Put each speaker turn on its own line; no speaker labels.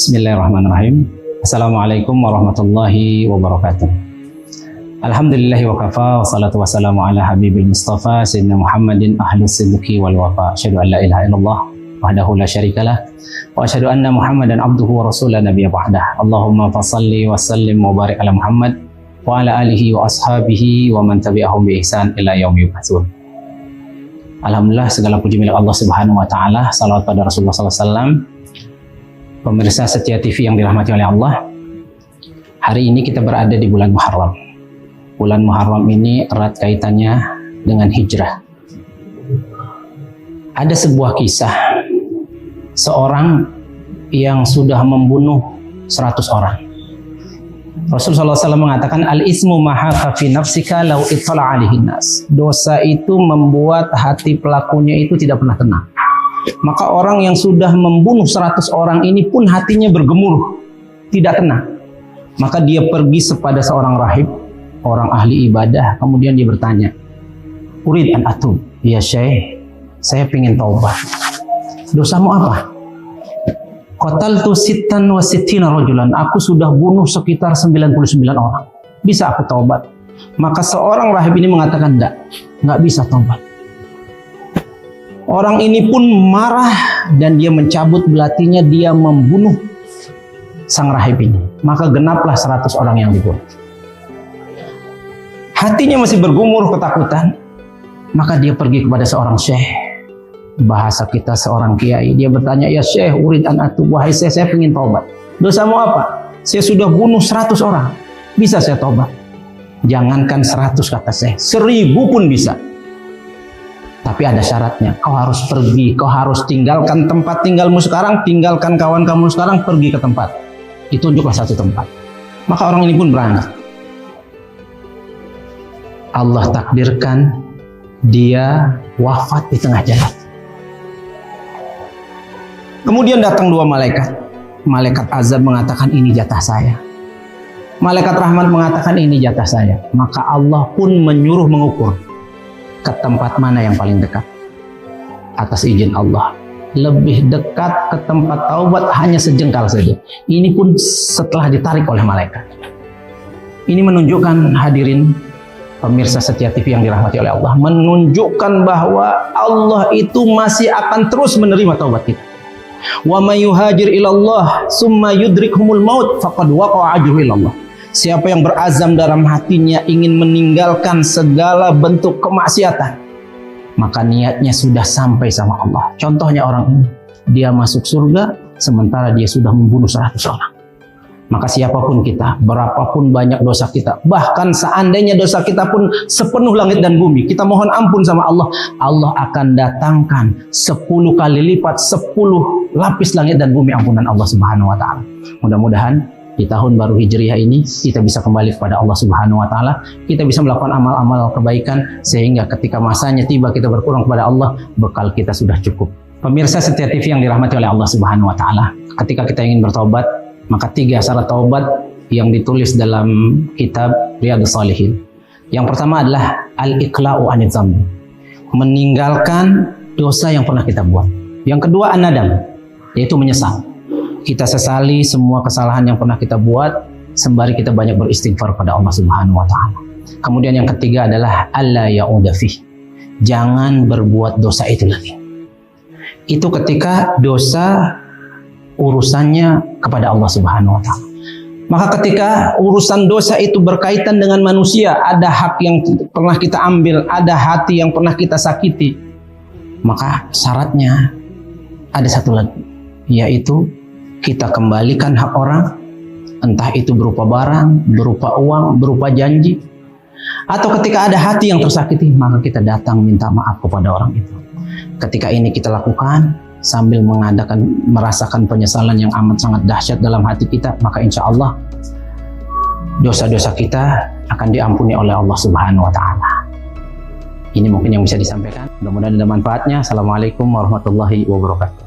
Bismillahirrahmanirrahim. Assalamualaikum warahmatullahi wabarakatuh. Alhamdulillahi wa kafa, wassalatu wassalamu ala habibil mustafa sayyidina Muhammadin ahlus sidqi wal wafa. Asyhadu an la ilaha illallah wahdahu la syarikalah wa asyhadu anna Muhammadan abduhu wa rasulah nabiyya ba'dah. Allahumma fassalli wa sallim wa barik ala Muhammad wa ala alihi wa ashabihi wa man tabi'ahum bi ihsan ila yaumil yub'atsun. Alhamdulillah, segala puji milik Allah Subhanahu wa taala. Salawat pada Rasulullah sallallahu alaihi wasallam. Pemirsa Setia TV yang dirahmati oleh Allah, hari ini kita berada di bulan Muharram. Bulan Muharram ini erat kaitannya dengan hijrah. Ada sebuah kisah seorang yang sudah membunuh 100 orang. Rasulullah SAW mengatakan, al-ismu mahaka fi nafsika law ittala alaihin nas. Dosa itu membuat hati pelakunya itu tidak pernah tenang. Maka orang yang sudah membunuh 100 orang ini pun hatinya bergemuruh, tidak tenang. Maka dia pergi kepada seorang rahib, orang ahli ibadah. Kemudian dia bertanya, urid an atub, ya syekh, saya ingin taubat. Dosamu apa? Qataltu sittan wa sittina rajulan. Aku sudah bunuh sekitar 99 orang. Bisa aku taubat? Maka seorang rahib ini mengatakan, nggak bisa taubat. Orang ini pun marah dan dia mencabut belatinya, dia membunuh sang rahib ini. Maka genaplah 100 orang yang dibunuh. Hatinya masih bergumur ketakutan. Maka dia pergi kepada seorang syekh. Bahasa kita seorang kiai. Dia bertanya, ya syekh, urid an atub, wahai saya ingin taubat. Dosamu apa? Saya sudah bunuh 100 orang. Bisa saya taubat? Jangankan 100 kata syekh, 1000 pun bisa. Tapi ada syaratnya, kau harus pergi, kau harus tinggalkan tempat tinggalmu sekarang, tinggalkan kawan kamu sekarang, pergi ke tempat. Ditunjuklah satu tempat. Maka orang ini pun berangkat. Allah takdirkan dia wafat di tengah jalan. Kemudian datang 2 malaikat. Malaikat azab mengatakan, ini jatah saya. Malaikat rahmat mengatakan, ini jatah saya. Maka Allah pun menyuruh mengukur ke tempat mana yang paling dekat. Atas izin Allah, lebih dekat ke tempat taubat hanya sejengkal saja. Ini pun setelah ditarik oleh malaikat. Ini menunjukkan, hadirin pemirsa Setia TV yang dirahmati oleh Allah, menunjukkan bahwa Allah itu masih akan terus menerima taubat kita. Wa may yuhajir ilallah summa yudrikhumul maut faqad waqa'a ajruhu ilallah. Siapa yang berazam dalam hatinya ingin meninggalkan segala bentuk kemaksiatan, maka niatnya sudah sampai sama Allah. Contohnya orang ini, dia masuk surga sementara dia sudah membunuh 100 orang. Maka siapapun kita, berapapun banyak dosa kita, bahkan seandainya dosa kita pun sepenuh langit dan bumi, kita mohon ampun sama Allah, Allah akan datangkan 10 kali lipat, 10 lapis langit dan bumi ampunan Allah Subhanahu wa taala. Mudah-mudahan di tahun baru Hijriah ini kita bisa kembali kepada Allah Subhanahu wa taala, kita bisa melakukan amal-amal kebaikan sehingga ketika masanya tiba kita berpulang kepada Allah, bekal kita sudah cukup. Pemirsa Setia TV yang dirahmati oleh Allah Subhanahu wa taala, ketika kita ingin bertobat, maka 3 syarat taubat yang ditulis dalam kitab Riyadhus Shalihin. Yang pertama adalah al-iqla'u anidz dzambi, meninggalkan dosa yang pernah kita buat. Yang kedua an-nadam, yaitu menyesal. Kita sesali semua kesalahan yang pernah kita buat sembari kita banyak beristighfar pada Allah Subhanahu wa taala. Kemudian yang ketiga adalah alla ya'uda fih. Jangan berbuat dosa itu lagi. Itu ketika dosa urusannya kepada Allah Subhanahu wa taala. Maka ketika urusan dosa itu berkaitan dengan manusia, ada hak yang pernah kita ambil, ada hati yang pernah kita sakiti, maka syaratnya ada satu lagi, yaitu kita kembalikan hak orang, entah itu berupa barang, berupa uang, berupa janji, atau ketika ada hati yang tersakiti, maka kita datang minta maaf kepada orang itu. Ketika ini kita lakukan sambil merasakan penyesalan yang amat sangat dahsyat dalam hati kita, maka insya Allah dosa-dosa kita akan diampuni oleh Allah Subhanahu wa taala. Ini mungkin yang bisa disampaikan. Mudah-mudahan ada manfaatnya. Assalamualaikum warahmatullahi wabarakatuh.